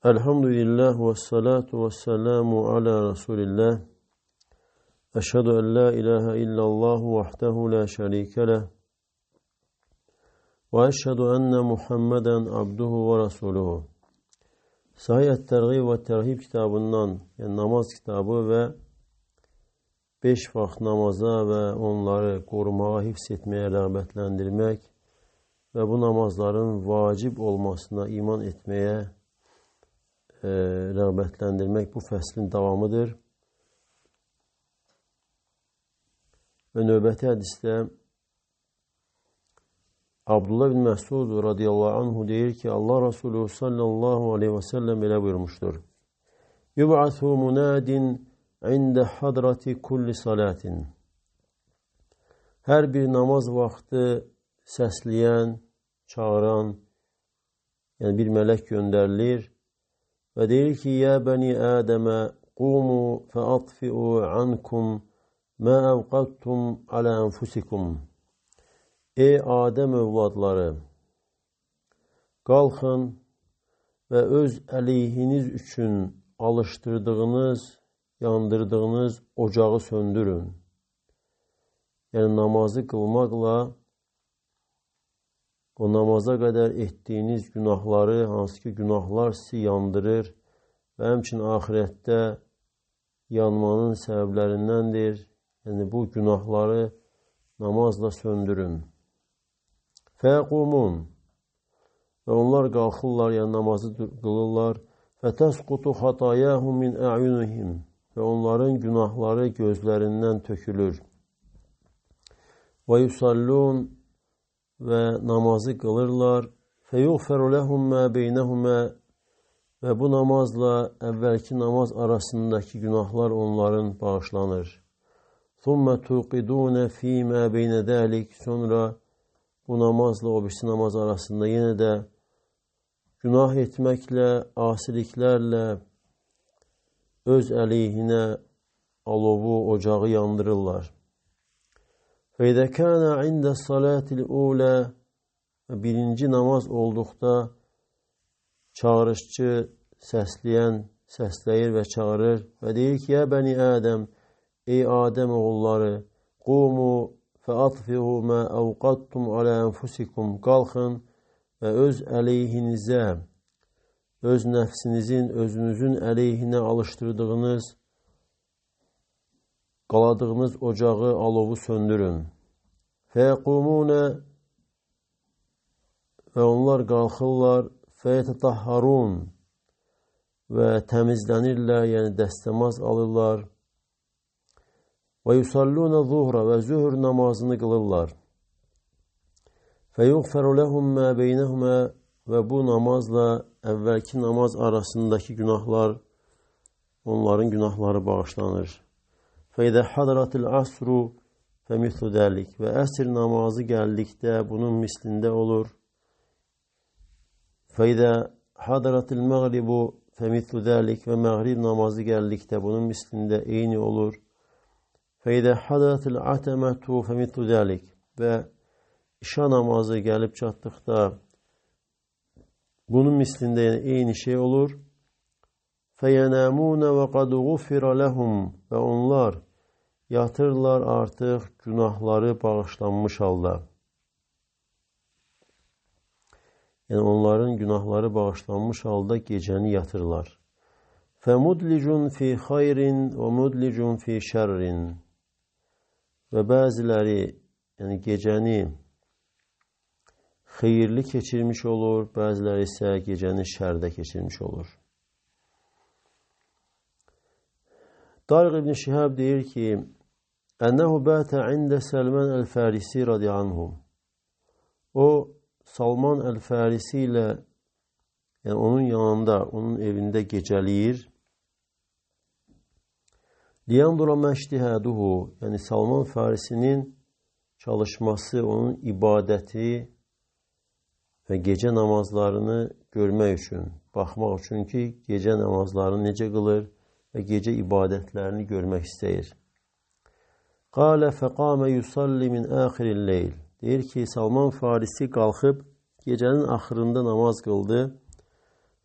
Elhamdülillah ve salatu ve selamu ala Resulillah. Eşhedü en la ilahe illallah vahdehu la şerike leh. Ve eşhedü enne Muhammeden abduhu ve resuluhu. Sahih et-Tergib ve Terhib kitabından, yani namaz kitabı ve 5 vaxt namaza ve onları korumağa, hifz etmeye rağbetlendirmek ve bu namazların vacib olmasına iman etmeye rağbetlendirmek bu fəslin davamıdır. Və növbəti hədisdə Abdullah bin Məsud radiyallahu anhu deyir ki, Allah Resulü sallallahu aleyhi ve sellem belə buyurmuşdur. Yub'athu munadin inde hadrati kulli salatin. Hər bir namaz vaxtı səsləyən, çağıran, yəni bir mələk göndərilir. Ve deyir ki, ya bani Adem'e qumu featfi'u ankum ma evqattum ala enfusikum. Ey Adem övladları, qalxın ve öz əleyhiniz üçün alıştırdığınız, yandırdığınız ocağı söndürün. Yəni namazı qılmaqla o namaza qədər etdiyiniz günahları, hansı ki günahlar sizi yandırır və həmçinin ahirətdə yanmanın səbəblərindəndir. Yəni bu günahları namazla söndürün. Fəqumun və onlar qalxırlar, yəni namazı qılırlar. Fətəsqutu xatayahum min a'yunihim və onların günahları gözlərindən tökülür. Və yusallun və namazı qılırlar. Feyuğferu lehum ma beynehuma və bu namazla əvvəlki namaz arasındakı günahlar onların bağışlanır. Thumma tuqiduna fi ma beyne zalik, sonra bu namazla o birisi namaz arasında yenə də günah etməklə, asiliklərlə öz əleyhinə alovu, ocağı yandırırlar. فَاِذَا كَانَ عِنْدَ الصَّلَاةِ الْاُولَى birinci namaz olduqda çağırışçı səsləyir və çağırır və deyir ki, ya bəni Adəm, ey Adəm oğulları, qumu featfi'u ma evqattum ala enfusikum, qalxın və öz əleyhinizə, öz nəfsinizin, özünüzün əleyhinə alıştırdığınız, qaladığınız ocağı, alovu söndürün. Fəqumuna və onlar qalxırlar, fəyətətahharun və təmizlənirlər, yəni dəstəmaz alırlar. Və yusalluna zuhra və zühr namazını qılırlar. Fəyuğferu lehum ma beynehuma və bu namazla əvvəlki namaz arasındakı günahlar, onların günahları bağışlanır. فَاِذَا حَضَرَتِ الْعَصْرُ فَمِثْلُ ذَلِكَ və əsr namazı gəldikdə bunun mislində olur. فَاِذَا حَضَرَتِ الْمَغْرِبُ فَمِثْلُ ذَلِكَ və məğrib namazı gəldikdə bunun mislində eyni olur. فَاِذَا حَضَرَتِ الْعَتَمَةُ فَمِثْلُ ذَلِكَ və işa namazı gəlib çatdıqda bunun mislində yəni eyni şey olur. فَيَنَامُونَ وَقَدْ غُفِرَ لَهُمْ və onlar yatırlar artıq günahları bağışlanmış halda. Yəni onların günahları bağışlanmış halda gecəni yatırlar. فَمُدْلِجٌ فِي خَيْرٍ وَمُدْلِجٌ فِي شَرٍ və bəziləri yəni gecəni xeyirli keçirmiş olur, bəziləri isə gecəni şərdə keçirmiş olur. Tariq İbn Şihab deyir ki, Ənəhu bətə ində Səlman Əl-Fərisi radiyallahu anh. O, Salman Əl-Fərisi ilə, yəni onun yanında, onun evində gecəliyir. Liyandura məştihəduhu, yəni Salman Fərisinin çalışması, onun ibadəti və gecə namazlarını görmək üçün, baxmaq üçün ki, gecə namazlarını necə qılır və gecə ibadətlərini görmək istəyir. Qalə fəqamə yusalli min əxiril leyl. Deyir ki, Salman Farisi qalxıb gecənin axırında namaz qıldı.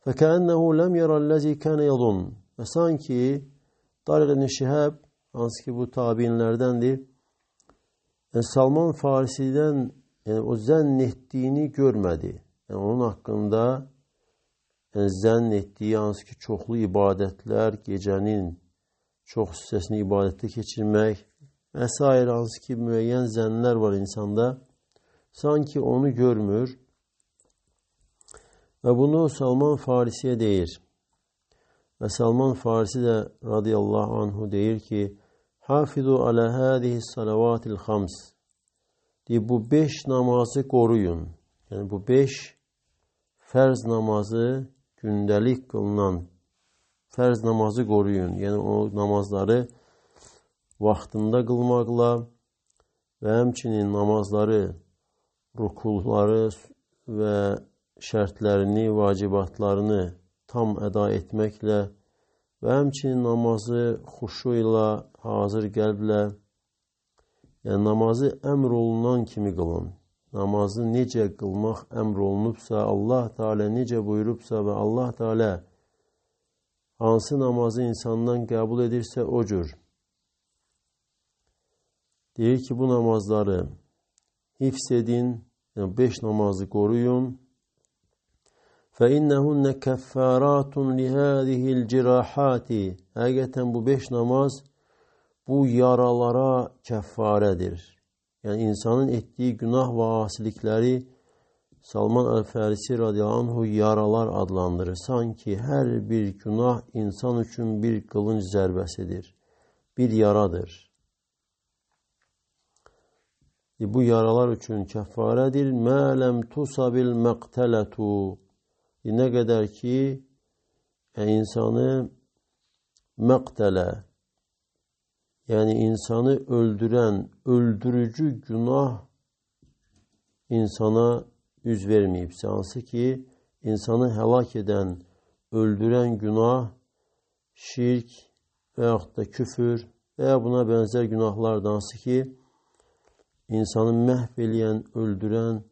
فَكَأَنَّهُ لَمْ يَرَ الَّذ۪ي كَانَ يَظُنُّ. Ve sanki Tariq ibn Şihab, hansı ki bu tabiinlerdendir, yani Salman Farisi'den yani o zannettiğini görmedi. Yani onun hakkında yani zannettiği hansı ki çoxlu ibadetler, gecenin çox hissəsini ibadette keçirmək vesaire hansı ki müəyyən zənlər var insanda. Sanki onu görmür ve bunu Salman Farisi'ye deyir. Ve Salman Farisi de radıyallahu anhu deyir ki Hafizu ala hadihi salavatil hams. Deyir, bu 5 namazı koruyun. Yani bu 5 fərz namazı, gündəlik qılınan fərz namazı koruyun. Yani o namazları vaxtında qılmaqla və həmçinin namazları, rukulları və şərtlərini, vacibatlarını tam əda etməklə və həmçinin namazı xuşu ilə, hazır qəlblə, yəni namazı əmr olunan kimi qılın. Namazı necə qılmaq əmr olunubsa, Allah Teala necə buyurubsa və Allah Teala hansı namazı insandan qəbul edirsə o cür. Deyir ki, bu namazları hifz edin, yəni 5 namazı koruyun. فَاِنَّهُنَّ كَفَّارَاتٌ لِهَذِهِ الْجِرَاحَاتِ. Həqiqətən bu 5 namaz bu yaralara kəffarədir. Yəni insanın etdiği günah və asilikləri Salman el-Farisi radıyallahu anhu yaralar adlandırır. Sanki hər bir günah insan üçün bir qılınc zərbəsidir. Bir yaradır. Bu yaralar üçün kəffarədir. مَا لَمْ تُصَبِ الْمَقْتَلَةُ. Ne kadar ki insanı mektele, yani insanı öldüren, öldürücü günah insana yüz vermeyip, hansı ki insanı helak eden, öldüren günah, şirk veyahut da küfür veya buna benzer günahlardansı ki insanı mahveleyen, öldüren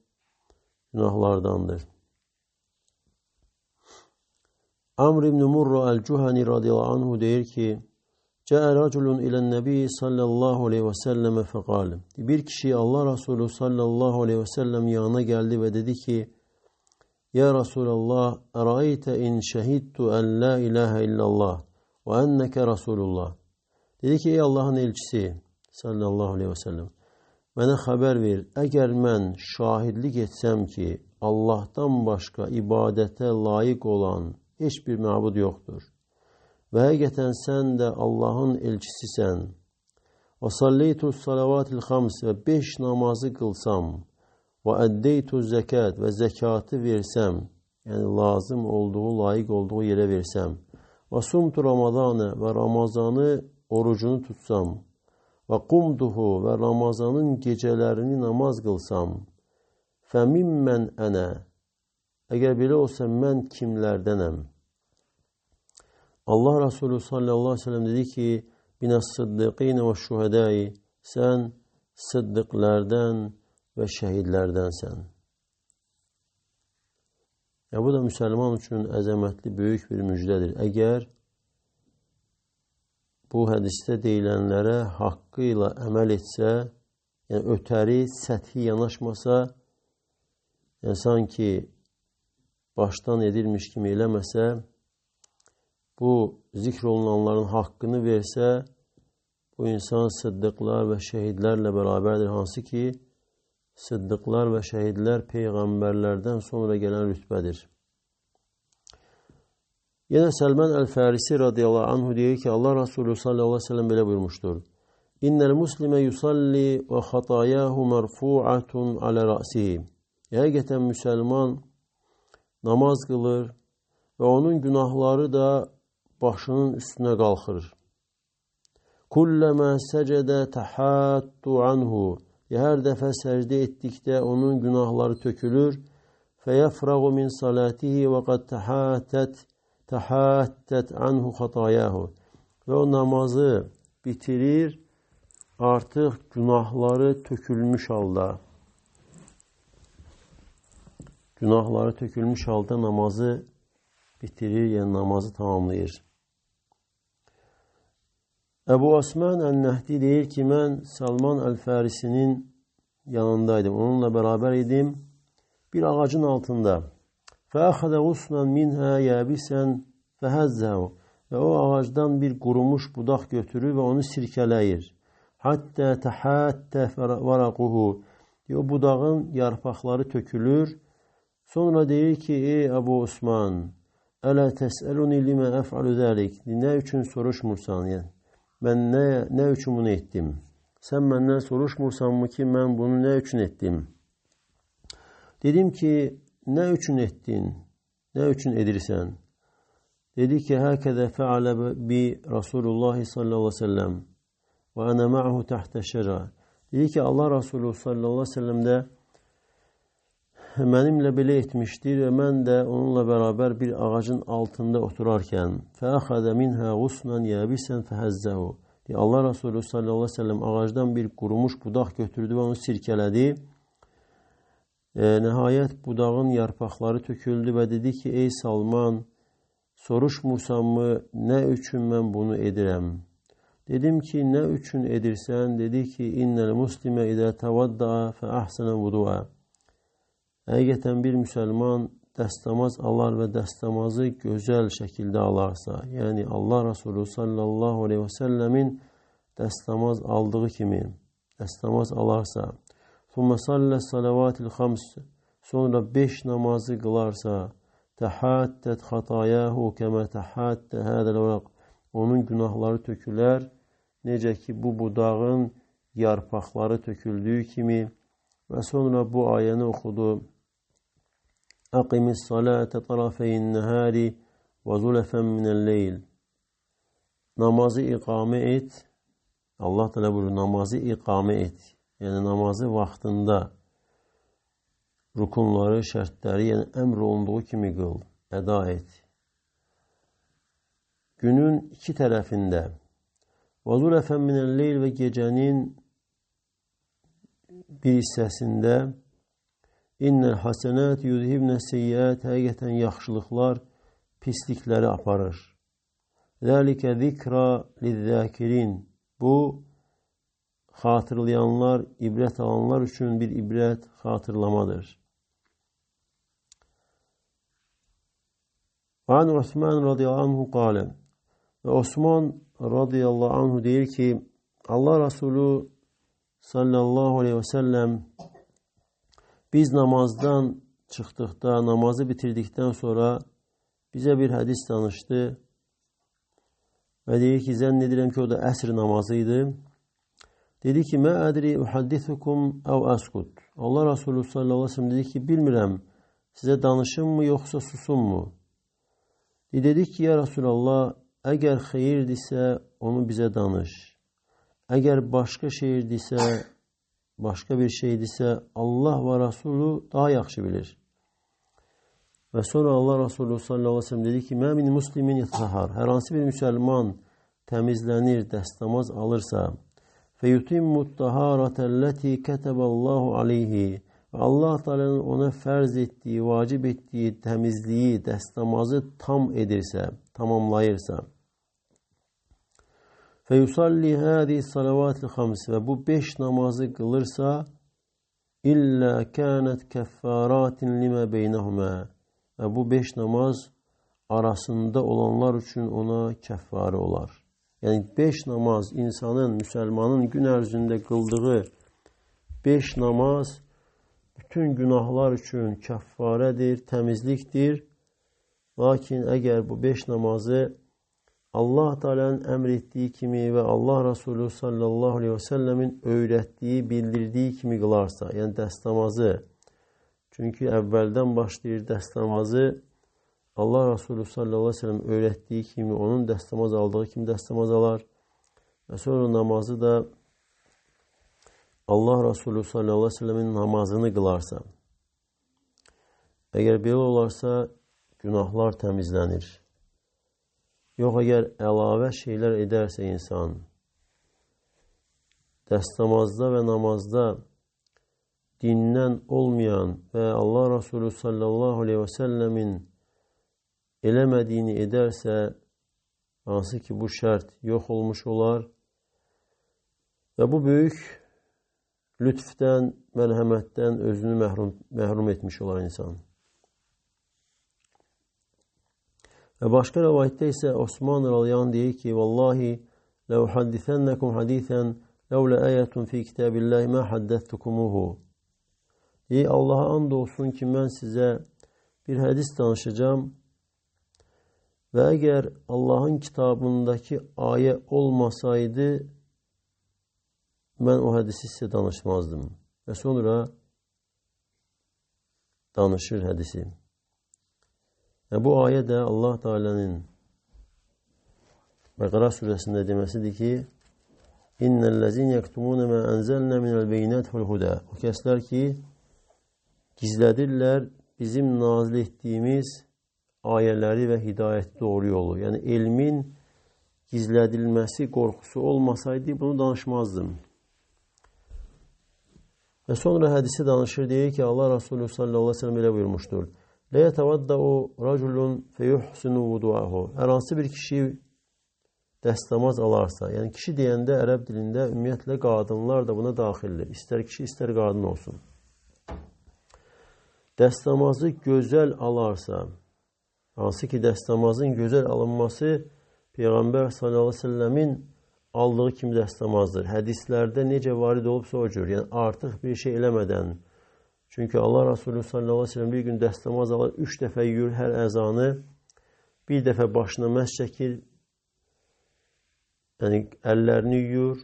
günahlardandır. Amr ibn Murra el-Cuhani radıyallahu anhu deyir ki Câe raculun ilen nebi sallallahu aleyhi ve selleme fekâle. Bir kişi Allah Resulü sallallahu aleyhi ve sellem yanına geldi ve dedi ki Ya Resulallah erayte in şehidtu en la ilahe illallah ve enneke Resulullah. Dedi ki ey Allah'ın elçisi sallallahu aleyhi ve sellem bana haber ver. Eğer mən şahidlik etsem ki Allah'tan başka ibadete layık olan hiçbir mabud yoktur. Ve həqiqətən sən də Allahın elçisisən. Və salleytu salavatil xams və 5 namazı qılsam. Və əddeytu zəkat və zəkatı versəm. Yəni lazım olduğu, layiq olduğu yerə versəm. Və sumtu Ramazanı və Ramazanı orucunu tutsam. Və qumduhu və Ramazanın gecələrini namaz qılsam. Fəmimmən ənə. Əgər belə olsa mən kimlərdənəm? Allah Resulü sallallahu aleyhi ve sellem dedi ki Bines sıddıqine ve şuhedai sen sıddıklardan ve şehidlerdensen. Ya bu da Müslüman için əzəmətli büyük bir müjdedir. Eğer bu hadiste deyilenlere hakkıyla əməl etsə, yani ötəri, səthi yanaşmasa, yani sanki baştan edilmiş kimi eləməsə, bu zikr olunanların hakkını verse, bu insan sıddıklar ve şehitlerle beraberdir. Hansı ki, sıddıklar ve şehitler peygamberlerden sonra gelen rütbedir. Yine Selman el-Farisi radıyallahu anhu diyor ki, Allah Resulü sallallahu aleyhi ve sellem böyle buyurmuştur. İnnel muslime yusalli ve hatayahu merfu'atun ala ra'sihi. Həqiqətən Müslüman namaz kılır ve onun günahları da başının üstüne kalkır. Kullama secede tahattu anhu. Her defa secde ettikte onun günahları tökülür. Feyefragu min salatihi ve kad tahattet anhu hatayahu. Ve o namazı bitirir, artık günahları tökülmüş halda. Günahları tökülmüş halda namazı bitirir, yəni namazı tamamlayır. Əbu Osman Ən-Nəhdi deyir ki, mən Salman Əl-Fərisinin yanındaydım, onunla bərabər idim bir ağacın altında. Fəəxədə usnan minhə yəbisən fəhəzzəhu və o ağacdan bir qurumuş budaq götürür və onu sirkələyir. Həttə təhəttə varaquhu, o budağın yarpaqları tökülür. Sonra deyir ki, ey Əbu Osman, ələ təsəluni limə əf'alu zəlik, nə üçün soruşmursan? Yəni, mən nə üçün bunu etdim? Sən məndən soruşmursanmı ki, mən bunu nə üçün etdim? Dedim ki, nə üçün etdin? Nə üçün edirsən? Dedi ki, həkədə fəalə bi Rasulullah sallallahu aleyhi ve sellem və ənə ma'hu təhtə şəcə. Dedi ki, Allah Rasulü sallallahu aleyhi ve sellem də mənimlə belə etmişdir və mən də onunla bərabər bir ağacın altında oturarkən fəəxədə minhə qusnan yəbisən fəhəzzəhu. Allah Rasulü sallallahu aleyhi ve sellem ağacdan bir qurumuş budaq götürdü və onu sirkələdi. Nəhayət budağın yarpaqları töküldü və dedi ki, ey Salman, soruşmursanmı, nə üçün mən bunu edirəm? Dedim ki, nə üçün edirsən? Dedi ki, innəl muslimə idə təvaddaa fə əhsənə vudu'a. Həqiqətən bir müsəlman dəstəmaz alar və dəstəmazı gözəl şəkildə alarsa, yəni Allah Rasulü sallallahu aleyhi və səlləmin dəstəmaz aldığı kimi dəstəmaz alarsa, thumma sallə salavatil xams, sonra 5 namazı qılarsa, təhəttət xatayahu kəmə təhəttə hədəl vəraq, onun günahları tökülər, necə ki bu budağın yarpaqları töküldüyü kimi və sonra bu ayəni oxudu. Əqimis salətə tarafəyin nəhəri və zuləfən minəl-leyl. Namazı iqamə et. Allah təala buyurur, namazı iqamə et. Yəni namazı vaxtında rukunları, şərtləri, yəni əmr olunduğu kimi qıl, əda et. Günün 2 tərəfində və zuləfən minəl-leyl və gecənin bir hissəsində İnnəl hasenət yudhibnə seyyət, həqiqətən yaxşılıqlar pislikləri aparır. Zəlikə zikra lizzəkirin. Bu, xatırlayanlar, ibrət alanlar üçün bir ibrət xatırlamadır. An Osman radiyallahu anhu qalə. Və Osman radiyallahu anhu deyir ki, Allah Rasulü sallallahu aleyhi və səlləm biz namazdan çıxdıqda, namazı bitirdikdən sonra bizə bir hədis danışdı və deyir ki, zənn edirəm ki, o da əsr namazı idi. Dedi ki, mə ədri uhaddithukum əv əskut. Allah Rasulü sallallahu aleyhi ve sellem dedi ki, bilmirəm, sizə danışım mı, yoxsa susum mu? Dedi ki, ya Rasulallah, əgər xeyirdirsə, onu bizə danış. Əgər başqa şeyirdirsə, başqa bir şeydirsə, Allah və Rasulü daha yaxşı bilir. Və sonra Allah Rasulü sallallahu aleyhi ve sellem dedi ki, mə min muslimin yətəhər. Hər hansı bir müsəlman təmizlənir, dəstəmaz alırsa, fəyutimmut taharətəlləti kətəbəllahu aleyhi. Və Allah Teala'nın ona fərz etdiyi, vacib etdiyi təmizliyi, dəstəmazı tam edirsə, tamamlayırsa, fəyusalli hədi salavatil xams, və bu 5 namazı qılırsa, illə kənət kəffaratin limə beynəhumə, və bu 5 namaz arasında olanlar üçün ona kəffarə olar. Yəni 5 namaz insanın, müsəlmanın gün ərzində qıldığı 5 namaz bütün günahlar üçün kəffarədir, təmizlikdir. Lakin əgər bu 5 namazı Allah Teala'nın əmr etdiyi kimi və Allah Rasulü sallallahu aleyhi ve sellemin öyrətdiyi, bildirdiyi kimi qılarsa, yəni dəstəmazı, çünki əvvəldən başlayır dəstəmazı, Allah Rasulü sallallahu aleyhi ve sellem öyrətdiyi kimi, onun dəstəmaz aldığı kimi dəstəmaz alar və sonra namazı da Allah Rasulü sallallahu aleyhi ve sellemin namazını qılarsa, əgər belə olarsa, günahlar təmizlənir. Yox, əgər əlavə şeylər edərsə insan, dəstəmazda və namazda dindən olmayan və Allah Rasulü sallallahu aleyhi və səlləmin eləmədiyini edərsə, hansı ki bu şərt yox olmuş olar və bu böyük lütfdən, mərhəmətdən özünü məhrum etmiş olar insan. Və başqa rəvayətdə isə Osman radiyallahu anh deyir ki, Vallahi, ləv haddithənnəkum hadithən, ləvlə əyətun fi kitabillahi mə haddəthtukumuhu. Deyir, Allaha and olsun ki, mən sizə bir hədis danışacağam və əgər Allahın kitabındakı ayə olmasaydı, mən o hədisi sizə danışmazdım. Və sonra danışır hədisi. Bu ayə də Allah Teala'nın Bəqara surəsində deməsidir ki, İnnellezine yektumune ma enzelna minel beyinat vel huda. O kəslər ki, gizlədirlər bizim nazil etdiyimiz ayələri və hidayətli doğru yolu. Yəni, elmin gizlədilməsi qorxusu olmasaydı, bunu danışmazdım. Və sonra hədisi danışır, deyir ki, Allah Resulü sallallahu aleyhi ve sellem belə buyurmuşdur. Lə yətəvaddəu rəculun feyuhsinu vuduahu. Hər hansı bir kişi dəstəmaz alarsa, yəni kişi deyəndə ərəb dilində ümumiyyətlə qadınlar da buna daxildir. İstər kişi, istər qadın olsun. Dəstəmazı gözəl alarsa, hansı ki dəstəmazın gözəl alınması Peyğəmbər sallallahu aleyhi ve sellemin aldığı kimi dəstəmazdır. Hədislərdə necə varid olubsa o cür, yəni artıq bir şey eləmədən. Çünki Allah Resulü sallallahu aleyhi ve sellem bir gün dəstəmaz alır, 3 dəfə yuyur hər əzanı, bir dəfə başına məs çəkir, yəni əllərini yuyur,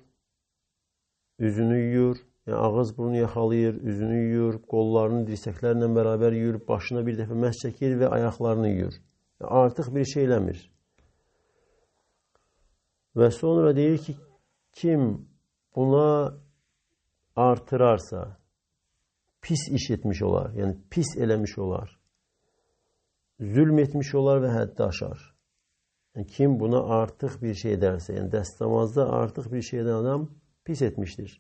üzünü yuyur, yəni ağız burnu yaxalayır, üzünü yuyur, qollarını dirsəklərlə bərabər yuyur, başına bir dəfə məs çəkir və ayaqlarını yuyur. Yəni, artıq bir şey eləmir. Və sonra deyir ki, kim buna artırarsa, pis iş etmiş olar, yəni pis eləmiş olar, zülm etmiş olar və həddi aşar. Yəni, kim buna artıq bir şey edərsə, yəni dəstəmazda artıq bir şey edən adam pis etmişdir.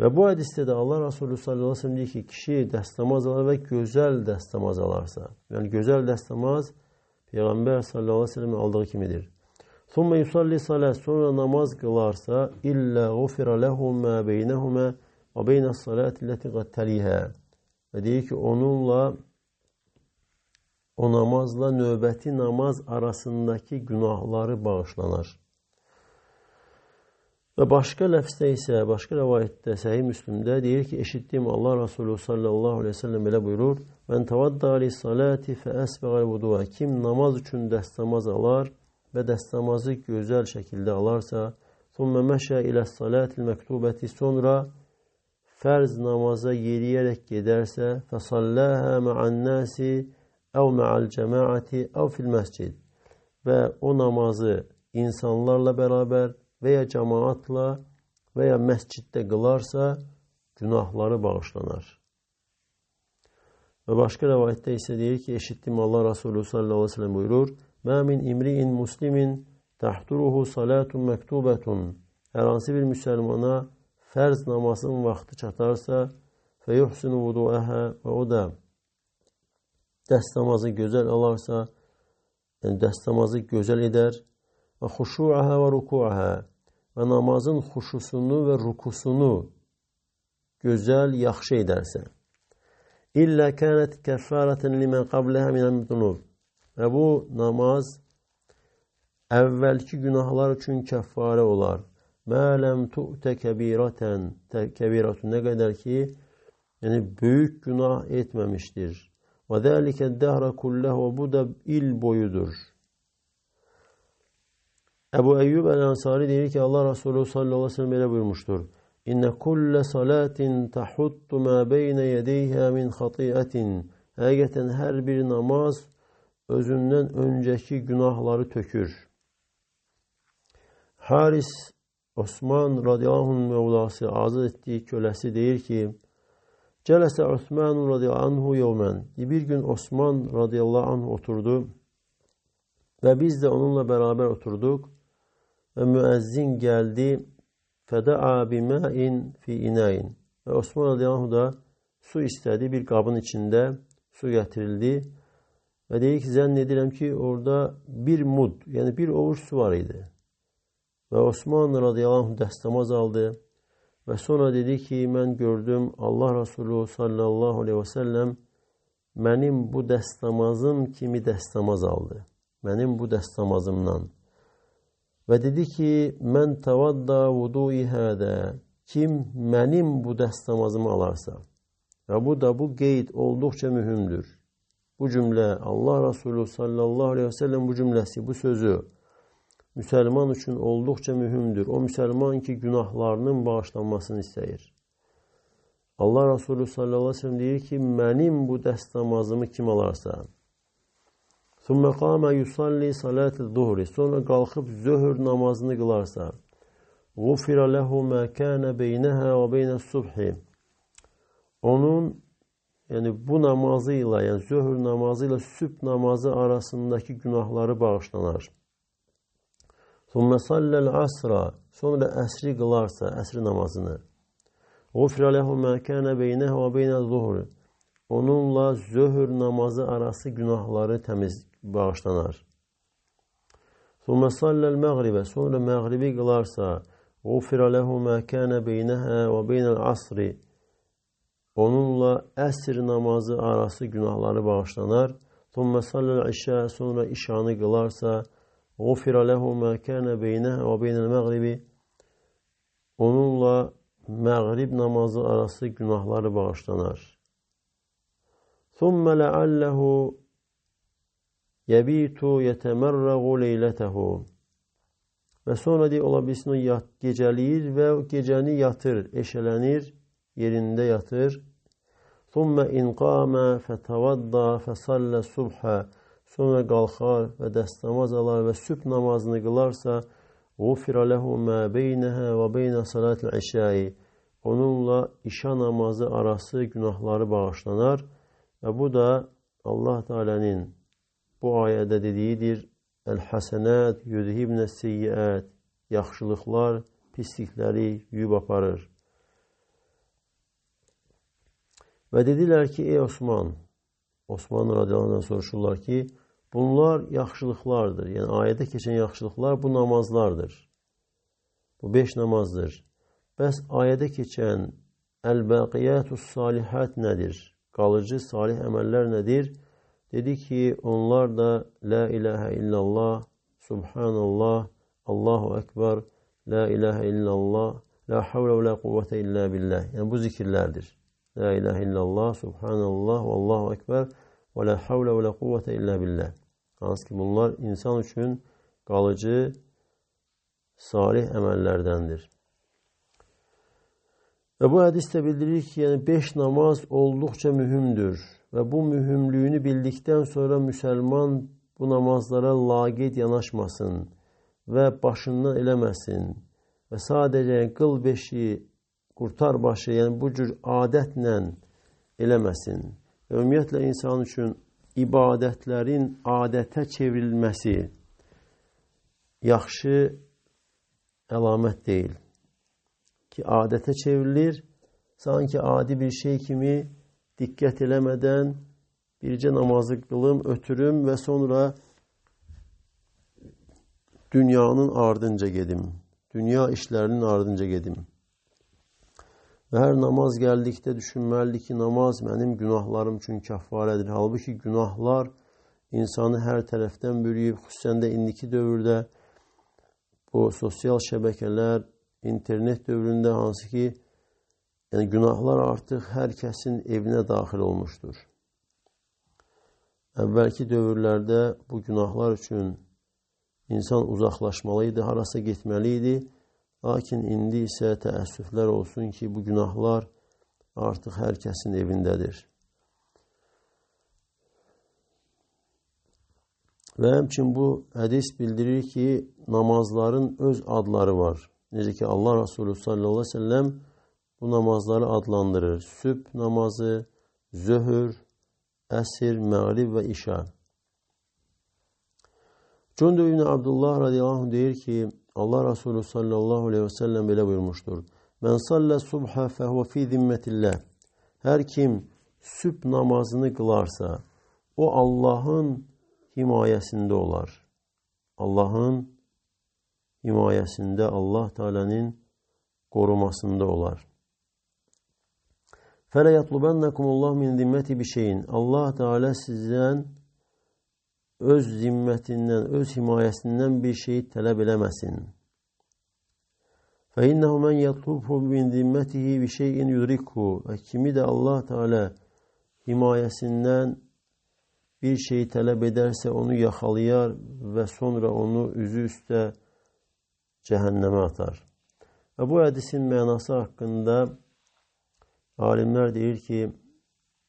Və bu hədisdə də Allah Resulü sallallahu aleyhi ve sellem deyir ki, kişi dəstəmaz alar və gözəl dəstəmaz alarsa, yəni gözəl dəstəmaz Peyğəmbər sallallahu aleyhi ve sellemin aldığı kimidir. Thumma yusalli salat, sonra namaz qılarsa, illə ğufira lehum mə beynəhumə və beynəs salati ləti qad təlihə. Və deyir ki, onunla, o namazla növbəti namaz arasındakı günahları bağışlanar. Və başqa ləfsdə isə, başqa rəvayətdə, Səhih Müslimdə deyir ki, eşitdim Allah Resulü sallallahu aleyhi ve sellem belə buyurur, Mən təvadda li salati fə əsbəqəl vudu'a. Kim namaz üçün dəstəmaz alar və dəstəmazı gözəl şəkildə alarsa, thumma məşə ilə salatil məktubəti, sonra fərz namaza yeriyərək gedərsə, fəsalləhə mə'an-nəsi əv mə'al cəmaəti əv fil məscid. Və o namazı insanlarla bərabər və ya cəmaatla və ya məsciddə qılarsa, günahları bağışlanar. Və başqa rəvayətdə isə deyir ki, eşitdim Allah Resulü sallallahu aleyhi ve sellem buyurur, Mə min imri'in muslimin təhturuhu salatun məktubətun. Hər hansı bir müsəlmana fərz namazın vaxtı çatarsa, fəyuhsinu vudu'əhə, və o da dəstəmazı gözəl alarsa, yəni dəstəmazı gözəl edər, və xuşu'əhə və ruku'əhə, və namazın xuşusunu və rukusunu gözəl, yaxşı edərsə. İllə kənət kəffərətən limən qabləhə minən dunub. Və bu namaz əvvəlki günahlar üçün kəffarə olar. Mə ləm tu'tə kəbirətən, kəbirətun, nə qədər ki, yəni böyük günah etməmişdir. Və dəlikə dəhrə kulləh, və bu da il boyudur. Əbu Əyyub Əl-Ənsari deyir ki, Allah Resulü sallallahu aleyhi ve sellem belə buyurmuşdur. İnnə kullə salatin təhuddu mə beynə yədeyhə min xatiyyətin. Həqiqətən hər bir namaz özündən öncəki günahları tökür. Haris Osman radiyallahu anh mevlası azad etdiyi köləsi deyir ki, Cələsə Osman radiyallahu anhu yevmən. Bir gün Osman radiyallahu anh oturdu və biz də onunla bərabər oturduq və müəzzin gəldi fədə'a biməin fi inəyin. Və Osman radiyallahu anh da su istədi, bir qabın içində su gətirildi. Və deyir ki, zənn edirəm ki, orada bir mud, yəni bir ovuc su var idi. Və Osman radiyallahu anh dəstəmaz aldı və sonra dedi ki, mən gördüm Allah Resulü sallallahu aleyhi və səlləm mənim bu dəstəmazım kimi dəstəmaz aldı. Mənim bu dəstəmazımdan. Və dedi ki, mən təvadda vudui hədə, kim mənim bu dəstəmazımı alarsa. Və bu qeyd olduqca mühümdür. Bu cümlə, Allah Resulü sallallahu aleyhi və səlləm bu cümləsi, bu sözü müsəlman üçün olduqca mühümdür. O müsəlman ki, günahlarının bağışlanmasını istəyir. Allah Resulü sallallahu aleyhi və səlləm deyir ki, mənim bu dəstəmazımı kim alarsa. ثُمَّ قَامَ يُصَلِّي صَلَاةِ الظُّهْرِ Sonra qalxıb zöhr namazını qılarsa. غُفِرَ لَهُ مَا كَانَ بَيْنَهَا وَبَيْنَ الصُّبْحِ Onun, yəni bu namazı ilə, yəni zöhr namazı ilə sübh namazı arasındakı günahları bağışlanar. ثُمَّ صَلَّ الْعَصْرَ Sonra əsri qılarsa, əsri namazını. غُفِرَ لَهُ مَا كَانَ بَيْنَهَا وَبَيْنَ الظُّهْرِ Onunla zöhr namazı arası günahları bağışlanar. ثُمَّ صَلَّ الْمَغْرِبَ Sonra məğribi qılarsa. غُفِرَ لَهُ مَا كَانَ بَيْنَهَا وَبَيْنَ الْعَصْرِ Onunla əsr namazı arası günahları bağışlanar. ثُمَّ صَلَّ الْعِشَاء Sonra işanı qılarsa. غُفِرَ لَهُ مَا كَانَ بَيْنَهَا وَبَيْنَ الْمَغْرِبِ Onunla məğrib namazı arası günahları bağışlanar. ثُمَّ لَعَلَّهُ يَبِيتُ يَتَمَرَّغُ لَيْلَتَهُ Və sonra deyir, ola bilsin o gecəliyir və o gecəni yatır, eşələnir, yerində yatır. ثُمَّ إِنْ قَامَ فَتَوَضَّى فَصَلَّ الصُّبْحَ Sonra qalxar və dəstəmaz alar və sübh namazını qılarsa. غُفِرَ لَهُ مَا بَيْنَهَا وَبَيْنَ صَلَاةِ الْعِشَاءِ Onunla işa namazı arası günahları bağışlanar. Və bu da Allah Teala'nın bu ayədə dediyidir. El-həsənət yudhibnə seyyiət Yaxşılıqlar pislikləri yuyub aparır. Və dedilər ki, ey Osman radiyallahu anh'dan soruşurlar ki, bunlar yaxşılıqlardır. Yəni ayədə keçən yaxşılıqlar bu namazlardır. Bu 5 namazdır. Bəs ayədə keçən əl-bəqiyyətus salihat nədir? Qalıcı salih əməllər nədir? Dedi ki, onlar da la ilahə illallah, subhanallah, Allahu Ekber, la ilahə illallah, la havlə və la quvvətə illə billah. Yəni bu zikirlərdir. La ilahə illallah, subhanallah, Allahu Ekber və la havlə və la quvvətə illə billah. Hansı ki, bunlar insan üçün qalıcı salih əməllərdəndir. Və bu hədisdə bildirir ki, yəni 5 namaz olduqca mühümdür. Və bu mühümlüyünü bildikdən sonra müsəlman bu namazlara laqeyd yanaşmasın və başından eləməsin. Və sadəcə qıl 5-i, qurtar başı, yəni bu cür adətlə eləməsin. Və ümumiyyətlə insan üçün ibadətlərin adətə çevrilməsi yaxşı əlamət deyil. Ki, adətə çevrilir, sanki adi bir şey kimi diqqət eləmədən bircə namazı qılım, ötürüm və sonra dünyanın ardınca gedim. Dünya işlərinin ardınca gedim. Və hər namaz gəldikdə düşünməlidir ki, namaz mənim günahlarım üçün kəffarədir. Halbuki günahlar insanı hər tərəfdən bürüyüb, xüsusən də indiki dövrdə bu sosial şəbəkələr, internet dövründə hansı ki, yəni günahlar artıq hər kəsin evinə daxil olmuşdur. Əvvəlki dövrlərdə bu günahlar üçün insan uzaqlaşmalıydı, harasa getməliydi. Lakin indi isə təəssüflər olsun ki, bu günahlar artıq hər kəsin evindədir. Və həmçin bu hədis bildirir ki, namazların öz adları var. Necə ki, Allah Resulü sallallahu aleyhi ve sellem bu namazları adlandırır. Sübh namazı, zöhr, əsr, məğrib və işa. Cündub ibn Abdullah radiyallahu anh deyir ki, Allah Resulü sallallahu aleyhi ve sellem belə buyurmuşdur. Mən sallə subhə fəhvə fi zimmətilləh. Hər kim sübh namazını qılarsa, o Allahın himayəsində olar. Allahın himayəsində, Allah Teala'nın korumasında olar. فَلَا يَطْلُبَنَّكُمُ اللّٰهُ مِنْ ذِمَّةِ بِشَيْءٍ Allah Teala sizdən öz zimmətindən, öz himayəsindən bir şeyi tələb eləməsin. فَاِنَّهُ مَنْ يَطْلُبْهُ مِنْ ذِمَّتِهِ بِشَيْءٍ يُدْرِكْهُ Ve kimi de Allah Teala himayəsindən bir şeyi tələb edərsə onu yaxalayar və sonra onu üzü üstə cəhənnəmə atar. Və bu hədisin mənası haqqında alimlər deyir ki,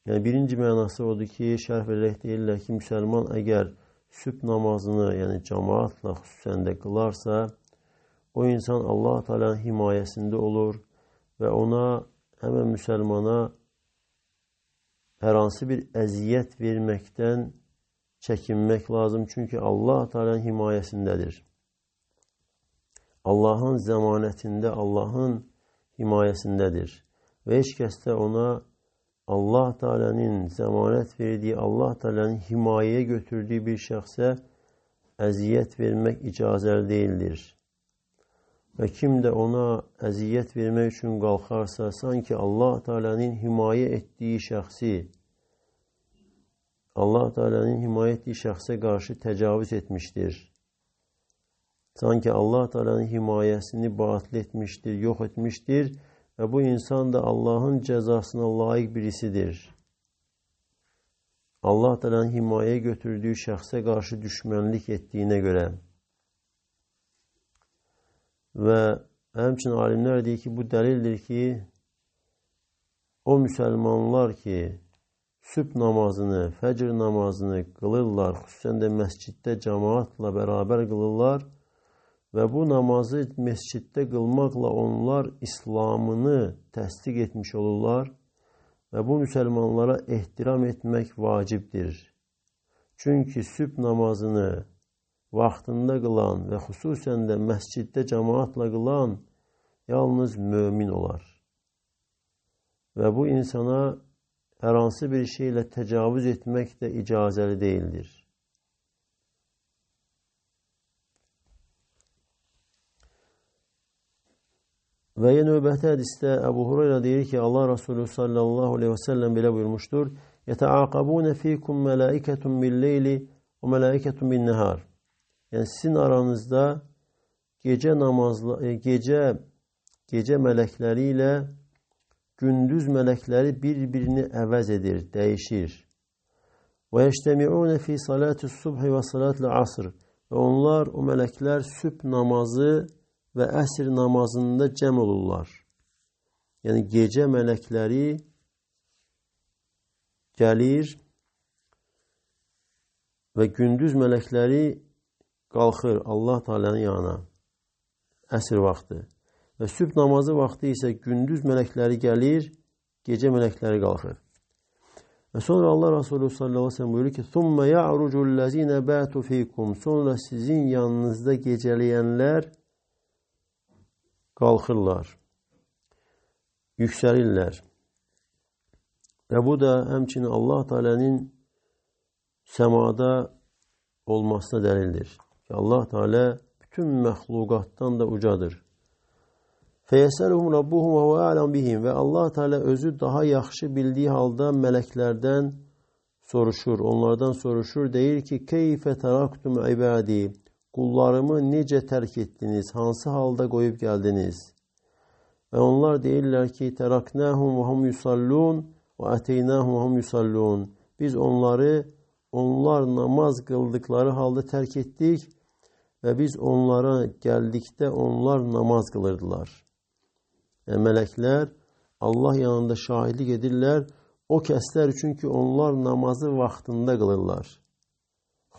yəni birinci mənası odur ki, şərh verərək deyirlər ki, müsəlman əgər sübh namazını, yəni cemaatla xüsusən də qılarsa, o insan Allah Teala'nın himayəsində olur və ona, həmən müsəlmana hər hansı bir əziyyət verməkdən çəkinmək lazım. Çünki Allah Teala'nın himayəsindədir. Allahın zəmanətində, Allahın himayəsindədir. Və heç kəs də ona Allah Teala'nın zəmanət verdiyi, Allah Teala'nın himayəyə götürdüyü bir şəxsə əziyyət vermək icazəli deyildir. Və kim də ona əziyyət vermək üçün qalxarsa, sanki Allah Teala'nın himayə etdiyi şəxsi, Allah Teala'nın himayə etdiyi şəxsə qarşı təcavüz etmişdir. Sanki Allah Teala'nın himayəsini batıl etmişdir, yox etmişdir və bu insan da Allah'ın cəzasına layiq birisidir. Allah Teala'nın himayəyə götürdüyü şəxsə qarşı düşmənlik etdiyinə görə. Və həmçinin alimlər deyir ki, bu dəlildir ki, o müsəlmanlar ki, sübh namazını, fəcr namazını qılırlar, xüsusən də məsciddə cəmaatla bərabər qılırlar və bu namazı məsciddə qılmaqla onlar İslamını təsdiq etmiş olurlar və bu müsəlmanlara ehtiram etmək vacibdir. Çünki sübh namazını vaxtında qılan və xüsusən də məsciddə cəmaatla qılan yalnız mömin olar. Və bu insana hər hansı bir şeylə təcavüz etmək də icazəli deyildir. Və yine növbəti hədisdə Əbu Hureyra deyir ki, Allah Resulü sallallahu aleyhi ve sellem belə buyurmuşdur. يَتَعَاقَبُونَ ف۪يكُمْ مَلَائِكَةٌ بِالْلَيْلِ وَمَلَائِكَةٌ بِالنَّهَارِ Yəni sizin aranızda gece mələkləri ilə gündüz mələkləri bir-birini əvəz edir, dəyişir. وَيَجْتَمِعُونَ ف۪ي صَلَاةِ الصُّبْحِ وَصَلَاةِ الْعَصْرِ Və onlar, o mələklər sübh namazı və əsr namazında cəm olurlar. Yəni gecə mələkləri gəlir və gündüz mələkləri qalxır Allah Teala'nın yanına. Əsr vaxtı. Və sübh namazı vaxtı isə gündüz mələkləri gəlir, gecə mələkləri qalxır. Və sonra Allah Resulü sallallahu aleyhi ve sellem buyurur ki, ثُمَّ يَعْرُجُ الَّذ۪ينَ بَاتُ ف۪يكُمْ Sonra sizin yanınızda gecələyənlər qalxırlar, yüksəlirlər. Və bu da həmçinin Allah Teala'nın səmada olmasına dəlildir. Ki Allah Teala bütün məxluqatdan da ucadır. Feyəsəluhum rabbuhum və huve a'lam bihim və Allah Teala özü daha yaxşı bildiyi halda mələklərdən soruşur, onlardan soruşur, deyir ki, keyfə təraktum ibadi Qullarımı necə tərk etdiniz, hansı halda qoyub gəldiniz? Və onlar deyirlər ki, təraknəhum və hum yusallun və əteynəhum və hum yusallun. Biz onları, onlar namaz qıldıkları halda tərk etdik və biz onlara gəldikdə onlar namaz qılırdılar. Yəni, mələklər Allah yanında şahidlik edirlər o kəslər üçün ki, onlar namazı vaxtında qılırlar.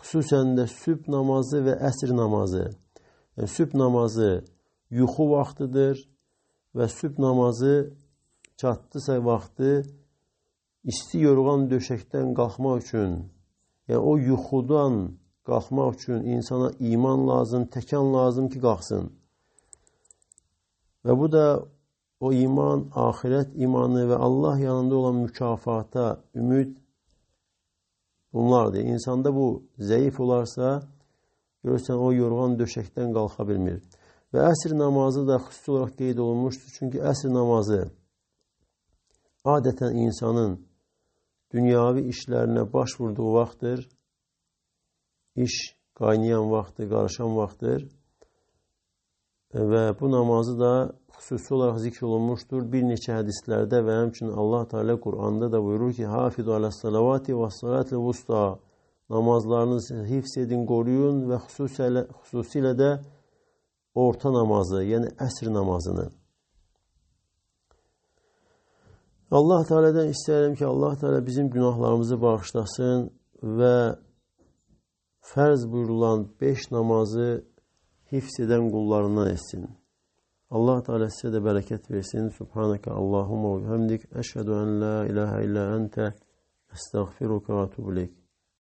Xüsusən də sübh namazı və əsr namazı. Yəni, sübh namazı yuxu vaxtıdır və sübh namazı çatdısa vaxtı isti yorğan döşəkdən qalxmaq üçün, yəni o yuxudan qalxmaq üçün insana iman lazım, təkan lazım ki, qalxsın. Və bu da o iman, axirət imanı və Allah yanında olan mükafata ümid bunlardır. İnsanda bu zəif olarsa, görürsən o yorğan döşəkdən qalxa bilmir. Və əsr namazı da xüsusi olaraq qeyd olunmuşdur. Çünki əsr namazı adətən insanın dünyavi işlərinə baş vurduğu vaxtdır. İş qaynayan vaxtdır, qarışan vaxtdır. Və bu namazı da xüsusi olaraq zikr olunmuşdur. Bir neçə hədislərdə və həmçinin Allah Teala Quranda da buyurur ki, Hafizu aləs-salavati və salatil vusta, namazlarınızı hifz edin, qoruyun və xüsusilə də orta namazı, yəni əsr namazını. Allah Teala'dan istəyirəm ki, Allah Teala bizim günahlarımızı bağışlasın və fərz buyurulan 5 namazı hifz edən qullarından etsin. Allah Teala sizə də bərəkət versin. Subhanaka Allahumma və bihamdik. Əşhədu en la ilahe illa ente. Estağfiruka və etûbü ileyk.